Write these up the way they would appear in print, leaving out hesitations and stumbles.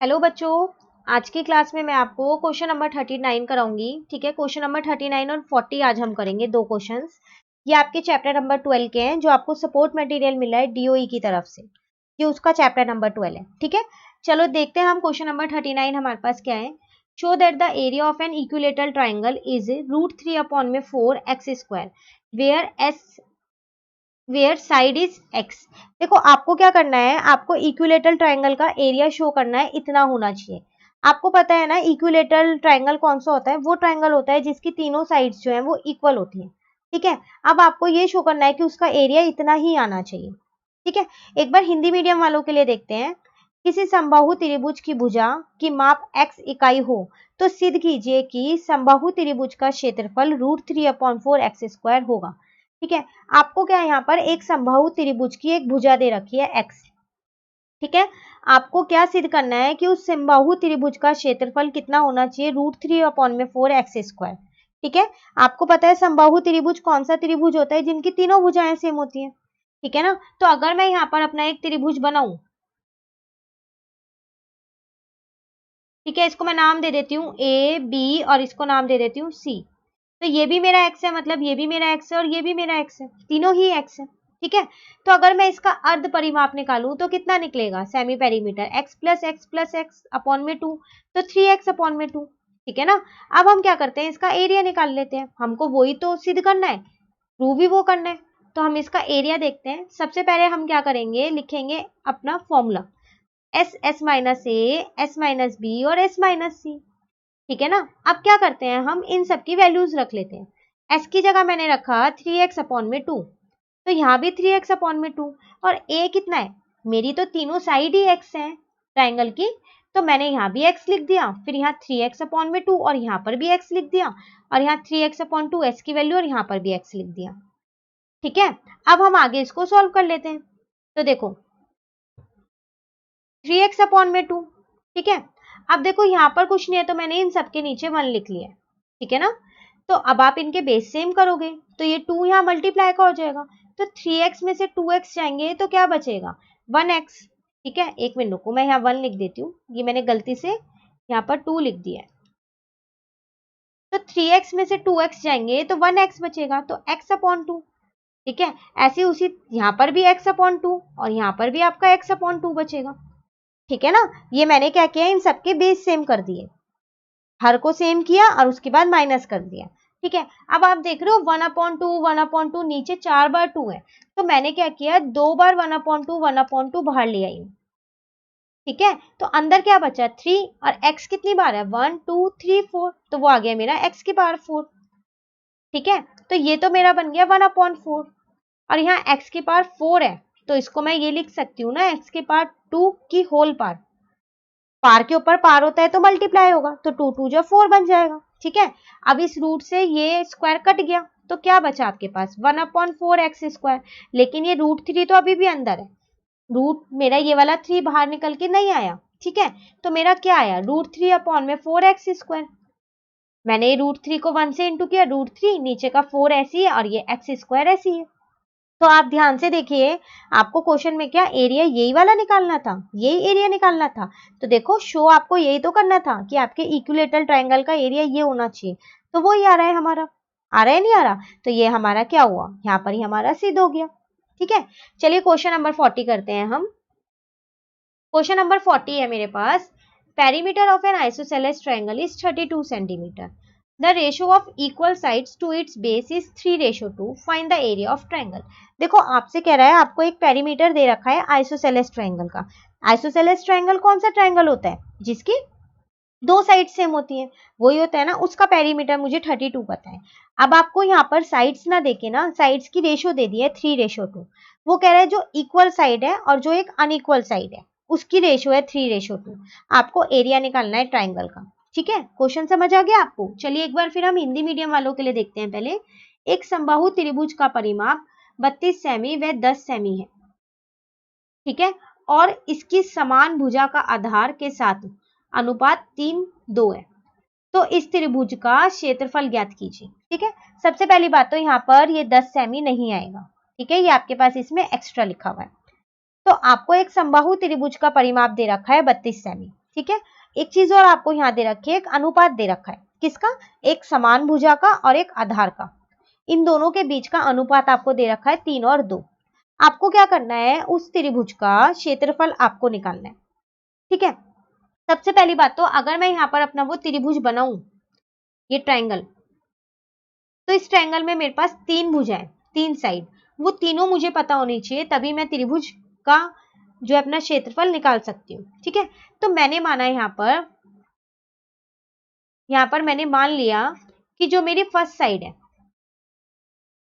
Hello बच्चों। आज की क्लास में मैं आपको क्वेश्चन नंबर 39 कराऊंगी। ठीक है, क्वेश्चन नंबर 39 और 40 आज हम करेंगे, दो क्वेश्चंस। ये आपके चैप्टर नंबर 12 के हैं, जो आपको सपोर्ट मटेरियल मिला है डीओई की तरफ से। ये उसका चैप्टर नंबर 12 है। ठीक है, चलो देखते हैं हम क्वेश्चन नंबर 39 हमारे पास क्या है। Show that the area of an equilateral triangle is √3/4 x², where s where side is x. देखो आपको क्या करना है, आपको इक्विलेटरल ट्राइंगल का एरिया शो करना है, इतना होना चाहिए। आपको पता है ना इक्विलेटरल ट्राइंगल कौन सा होता है, वो ट्राइंगल होता है जिसकी तीनों साइड्स जो है वो इक्वल होती हैं। ठीक है, अब आपको ये शो करना है कि उसका एरिया इतना ही आना चाहिए। ठीक है, एक बार हिंदी मीडियम वालों के लिए देखते हैं। किसी समबाहु त्रिभुज की भुजा की माप x इकाई हो तो सिद्ध कीजिए कि समबाहु त्रिभुज का क्षेत्रफल √3/4 x² होगा। ठीक है, आपको क्या है, यहाँ पर एक समबाहु त्रिभुज की एक भुजा दे रखी है x। ठीक है, आपको क्या सिद्ध करना है कि उस समबाहु त्रिभुज का क्षेत्रफल कितना होना चाहिए, √3/4 x²। ठीक है, आपको पता है समबाहु त्रिभुज कौन सा त्रिभुज होता है, जिनकी तीनों भुजाएं सेम होती हैं। ठीक है ना, तो अगर मैं यहाँ पर अपना एक त्रिभुज बनाऊं, ठीक है, इसको मैं नाम दे देती हूँ ए बी और इसको नाम दे देती हूँ सी। तो ये भी मेरा एक्स है, मतलब ये भी मेरा एक्स है और ये भी मेरा एक्स है, तीनों ही एक्स है। ठीक है, तो अगर मैं इसका अर्ध परिमाप निकालूं तो कितना निकलेगा, सेमी पेरीमीटर x+x+x/2, तो 3x/2। ठीक है ना, अब हम क्या करते हैं, इसका एरिया निकाल लेते हैं। हमको वही तो सिद्ध करना है, प्रूव भी वो करना है। तो हम इसका एरिया देखते हैं। सबसे पहले हम क्या करेंगे, लिखेंगे अपना फॉर्मूला s−a, s−b और s−c। ठीक है ना, अब क्या करते हैं, हम इन सब की वैल्यूज रख लेते हैं। s की जगह मैंने रखा 3x/2, तो यहाँ भी 3x/2। और a कितना है, मेरी तो तीनों साइड ही x है ट्राइंगल की, तो मैंने यहाँ भी x लिख दिया, फिर यहाँ 3x/2 और यहाँ पर भी x लिख दिया, और यहाँ 3x/2 s की वैल्यू और यहाँ पर भी x लिख दिया। ठीक है, अब हम आगे इसको सॉल्व कर लेते हैं। तो देखो 3x/2। ठीक है, अब देखो यहाँ पर कुछ नहीं है, तो मैंने इन सबके नीचे 1 लिख लिया। ठीक है ना, तो अब आप इनके बेस सेम करोगे तो ये 2 यहाँ मल्टीप्लाई का हो जाएगा, तो 3x में से 2x जाएंगे तो क्या बचेगा, 1x। ठीक है, एक मिनट रुको, मैं यहाँ 1 लिख देती हूँ, ये मैंने गलती से यहाँ पर 2 लिख दिया है। तो 3x में से 2x जाएंगे तो 1x बचेगा, तो x/2। ठीक है, ऐसे उसी यहाँ पर भी x/2 और यहाँ पर भी आपका x/2 बचेगा। ठीक है ना, ये मैंने क्या किया, इन सबके बेस सेम कर दिए, हर को सेम किया और उसके बाद माइनस कर दिया। ठीक है, अब आप देख रहे हो 1/2 1/2 नीचे 4 बार 2 है, तो मैंने क्या किया, 2 बार 1/2 1/2 बाहर ले आई। ठीक है, तो अंदर क्या बचा 3, और x कितनी बार है 1 2 3 4, तो वो आ गया मेरा x की पावर 4। ठीक है, तो ये तो मेरा बन गया 1/4, और यहाँ x की पावर 4 है, तो इसको मैं ये लिख सकती हूँ ना, x की पावर 2 की होल पावर। पार के ऊपर पार होता है तो मल्टीप्लाई होगा, तो 2 2 जो 4 बन जाएगा। ठीक है, अब इस रूट से ये स्क्वायर कट गया, तो क्या बचा आपके पास 1/4 x², लेकिन ये √3 तो अभी भी अंदर है, रूट मेरा ये वाला 3 बाहर निकल के नहीं आया। ठीक है, तो मेरा क्या आया, √3/4x²। मैंने √3 को 1 से इंटू किया, √3 नीचे का 4 ऐसी है और ये x² ऐसी है। तो आप ध्यान से देखिए, आपको क्वेश्चन में क्या एरिया यही वाला निकालना था, यही एरिया निकालना था। तो देखो शो आपको यही तो करना था कि आपके इक्विलेटरल ट्राइंगल का एरिया ये होना चाहिए, तो वो ही आ रहा है हमारा, आ रहा है नहीं आ रहा, तो ये हमारा क्या हुआ, यहाँ पर ही हमारा सिद्ध हो गया। ठीक है, चलिए क्वेश्चन नंबर 40 करते हैं हम। क्वेश्चन नंबर 40 है मेरे पास। Perimeter of an isosceles triangle is 32 centimetre. The ratio of equal sides to its base is 3:2। Find the area of triangle. देखो आपसे कह रहा है, आपको एक पेरीमीटर दे रखा है आइसोसेलेस ट्राइंगल का। आइसोसेलेस ट्राइंगल कौन सा ट्राइंगल होता है, जिसकी दो साइड सेम होती है, वही होता है ना, उसका पेरीमीटर मुझे 32 पता है। अब आपको यहाँ पर साइड्स ना देके ना, साइड्स की रेशियो दे दी है 3:2। वो कह रहा है जो इक्वल साइड है और जो एक अनइक्वल साइड है उसकी रेशियो है 3:2। आपको एरिया निकालना है ट्राइंगल का। ठीक है, क्वेश्चन समझ आ गया आपको। चलिए एक बार फिर हम हिंदी मीडियम वालों के लिए देखते हैं। पहले एक समबाहु त्रिभुज का परिमाप 32 सेमी व 10 सेमी है। ठीक है, और इसकी समान भुजा का आधार के साथ अनुपात 3:2 है, तो इस त्रिभुज का क्षेत्रफल ज्ञात कीजिए। ठीक है, सबसे पहली बात तो यहाँ पर ये 10 सेमी नहीं आएगा। ठीक है, ये आपके पास इसमें एक्स्ट्रा लिखा हुआ है। तो आपको एक समबाहु त्रिभुज का परिमाप दे रखा है 32 सेमी। ठीक है। एक चीज और आपको यहाँ दे रखी है, एक अनुपात दे रखा है, किसका? एक समान भुजा का और एक आधार का, इन दोनों के बीच का अनुपात आपको दे रखा है 3 और 2। आपको क्या करना है, उस त्रिभुज का क्षेत्रफल आपको निकालना है, ठीक है। सबसे पहली बात तो अगर मैं यहाँ पर अपना वो त्रिभुज बनाऊं, ये ट्रायंगल, तो इस ट्रायंगल में मेरे पास 3 भुजा है, 3 साइड, वो तीनों मुझे पता होनी चाहिए, तभी मैं त्रिभुज का जो है अपना क्षेत्रफल निकाल सकती हूँ, ठीक है। तो मैंने माना यहाँ पर मैंने मान लिया कि जो मेरी फर्स्ट साइड है,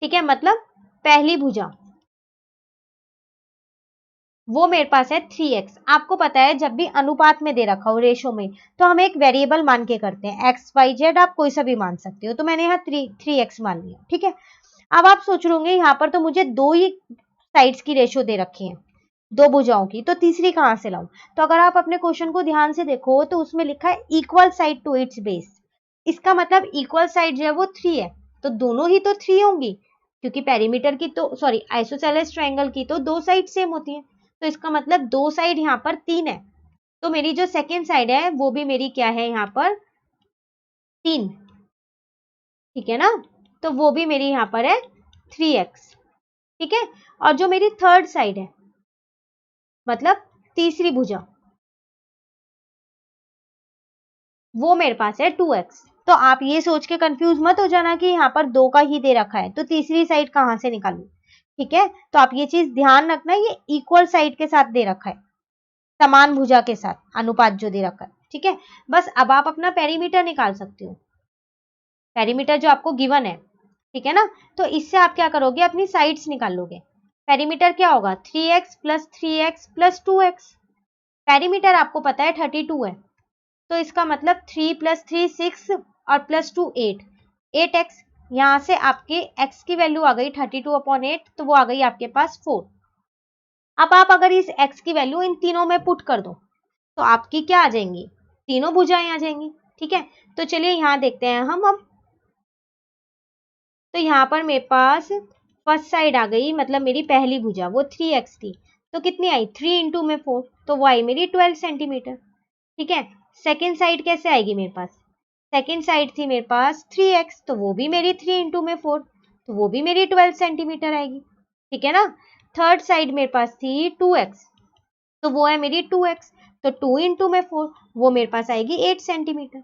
ठीक है, मतलब पहली भुजा, वो मेरे पास है 3x। आपको पता है जब भी अनुपात में दे रखा हो, रेशो में, तो हम एक वेरिएबल मान के करते हैं, x y z आप कोई सा भी मान सकते हो, तो मैंने यहाँ 3x मान लिया, ठीक है। अब आप सोच रहे यहाँ पर तो मुझे 2 ही साइड्स की रेशो दे रखी है, 2 भुजाओं की, तो तीसरी कहाँ से लाऊं? तो अगर आप अपने क्वेश्चन को ध्यान से देखो तो उसमें लिखा है equal side to its base. इसका मतलब इक्वल साइड जो है वो 3 है, तो दोनों ही तो 3 होंगी, क्योंकि पेरीमीटर की तो सॉरी आइसोसेलेस ट्रायंगल की तो 2 साइड सेम होती है, तो इसका मतलब 2 साइड यहाँ पर 3 है, तो मेरी जो सेकेंड साइड है वो भी मेरी क्या है यहाँ पर 3, ठीक है ना, तो वो भी मेरी यहाँ पर है 3x, ठीक है। और जो मेरी थर्ड साइड है, मतलब तीसरी भुजा, वो मेरे पास है 2x। तो आप ये सोच के कंफ्यूज मत हो जाना कि यहाँ पर 2 का ही दे रखा है, तो तीसरी साइड कहाँ से निकालूं, ठीक है। तो आप ये चीज ध्यान रखना, ये इक्वल साइड के साथ दे रखा है, समान भुजा के साथ अनुपात जो दे रखा है, ठीक है। बस अब आप अपना पेरीमीटर निकाल सकते हो, पेरीमीटर जो आपको गिवन है, ठीक है ना। तो इससे आप क्या करोगे, अपनी साइड्स निकालोगे। पेरीमीटर क्या होगा, 3x plus 3x plus 2x। Perimeter आपको पता है 32 है, तो इसका मतलब 3 प्लस 3 6 और प्लस 2 8, 8x। यहाँ से आपके x की वैल्यू आ गई 32/8, तो वो आ गई आपके पास 4। अब आप अगर इस x की वैल्यू इन तीनों में पुट कर दो, तो आपकी क्या आ जाएंगी, तीनों भुजाएं आ जाएंगी, ठीक है। तो चलिए यहाँ देखते हैं हम अब। तो यहाँ पर मेरे पास फर्स्ट साइड आ गई, मतलब मेरी पहली भुजा, वो 3x थी, तो कितनी आई, 3 इंटू में 4, तो वो आई मेरी 12 सेंटीमीटर, ठीक है। सेकेंड साइड कैसे आएगी मेरे पास, सेकेंड साइड थी मेरे पास 3x, तो वो भी मेरी 3 इंटू में 4, तो वो भी मेरी 12 सेंटीमीटर आएगी, ठीक है ना। थर्ड साइड मेरे पास थी 2x, तो वो है मेरी 2x, तो 2 इंटू में 4, वो मेरे पास आएगी 8 सेंटीमीटर।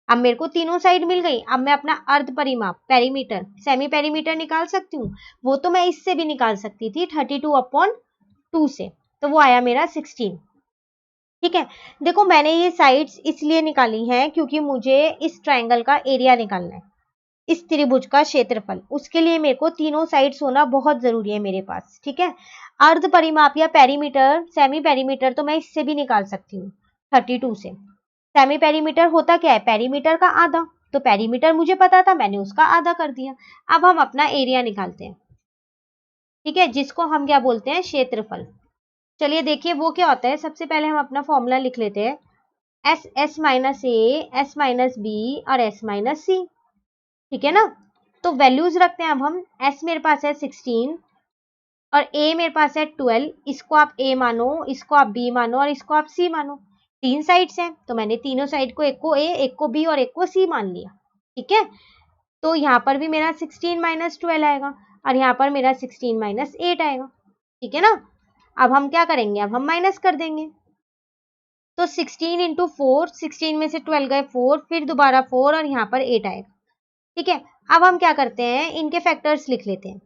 अब मेरे को तीनों साइड मिल गई, अब मैं अपना अर्ध परिमाप पेरीमीटर सेमी पेरीमीटर निकाल सकती हूँ, वो तो मैं इससे भी निकाल सकती थी 32/2 से, तो वो आया मेरा 16, ठीक है। देखो मैंने ये साइड्स इसलिए निकाली हैं क्योंकि मुझे इस ट्रायंगल का एरिया निकालना है, इस त्रिभुज का क्षेत्रफल, उसके लिए मेरे को तीनों साइड्स होना बहुत जरूरी है मेरे पास, ठीक है। अर्ध परिमाप या पेरीमीटर सेमी पेरीमीटर तो मैं इससे भी निकाल सकती हूँ 32 से। सेमी पेरीमीटर होता क्या है, पेरीमीटर का आधा, तो पेरीमीटर मुझे पता था, मैंने उसका आधा कर दिया। अब हम अपना एरिया निकालते हैं, ठीक है, जिसको हम क्या बोलते हैं, क्षेत्रफल। चलिए देखिए वो क्या होता है, सबसे पहले हम अपना फॉर्मूला लिख लेते हैं, एस माइनस ए, एस माइनस बी और एस माइनस सी, ठीक है ना। तो वैल्यूज रखते हैं अब हम, एस मेरे पास है 16 और ए मेरे पास है 12, इसको आप ए मानो, इसको आप बी मानो और इसको आप सी मानो। 3 साइड्स हैं, तो मैंने तीनों साइड को, एक को ए, एक को बी और एक को सी मान लिया, ठीक है। तो यहाँ पर भी मेरा 16 माइनस 12 आएगा और यहाँ पर मेरा 16 माइनस 8 आएगा, ठीक है ना। अब हम क्या करेंगे, अब हम माइनस कर देंगे, तो 16 इंटू 4, 16 में से 12 गए 4, फिर दोबारा 4 और यहाँ पर 8 आएगा, ठीक है। अब हम क्या करते हैं, इनके फैक्टर्स लिख लेते हैं,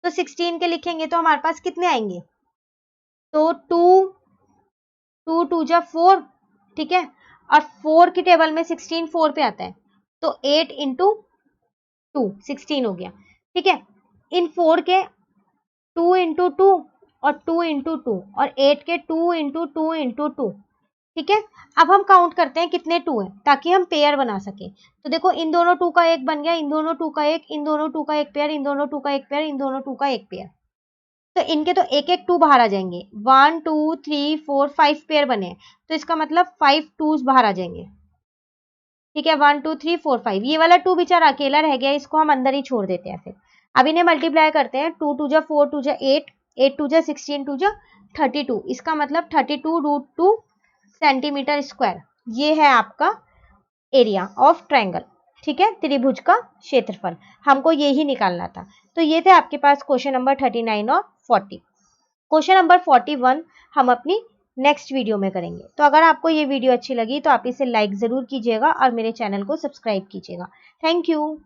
तो 16 के लिखेंगे तो हमारे पास कितने आएंगे, तो 2 2 जा 4, ठीक है। और 4 की टेबल में 16 4 पे आता है, तो 8 इंटू 2 16 हो गया, ठीक है। इन 4 के 2 इंटू 2 और 2 इंटू 2 और 8 के 2 इंटू 2 इंटू 2, ठीक है। अब हम काउंट करते हैं कितने 2 है, ताकि हम पेयर बना सके। तो देखो इन दोनों 2 का एक बन गया, इन दोनों 2 का एक, इन दोनों 2 का एक पेयर, इन दोनों 2 का एक पेयर, इन दोनों 2 का एक पेयर, तो इनके तो एक एक 2 बाहर आ जाएंगे, 1 2 3 4 5 पेयर बने, तो इसका मतलब 5 2s बाहर आ जाएंगे, ठीक है। 1 2 3 4 5, ये वाला 2 बेचारा अकेला रह गया, इसको हम अंदर ही छोड़ देते हैं। फिर अब इन्हें मल्टीप्लाई करते हैं, 2 2 जा 4 2 जा 8, 8 2 जा 16 2 जा 32, इसका मतलब 32 रूट 2 सेंटीमीटर स्क्वायर, ये है आपका एरिया ऑफ ट्रायंगल, ठीक है, त्रिभुज का क्षेत्रफल, हमको ये ही निकालना था। तो ये थे आपके पास क्वेश्चन नंबर 39 और 40। क्वेश्चन नंबर 41 हम अपनी नेक्स्ट वीडियो में करेंगे। तो अगर आपको ये वीडियो अच्छी लगी तो आप इसे लाइक जरूर कीजिएगा और मेरे चैनल को सब्सक्राइब कीजिएगा। Thank you.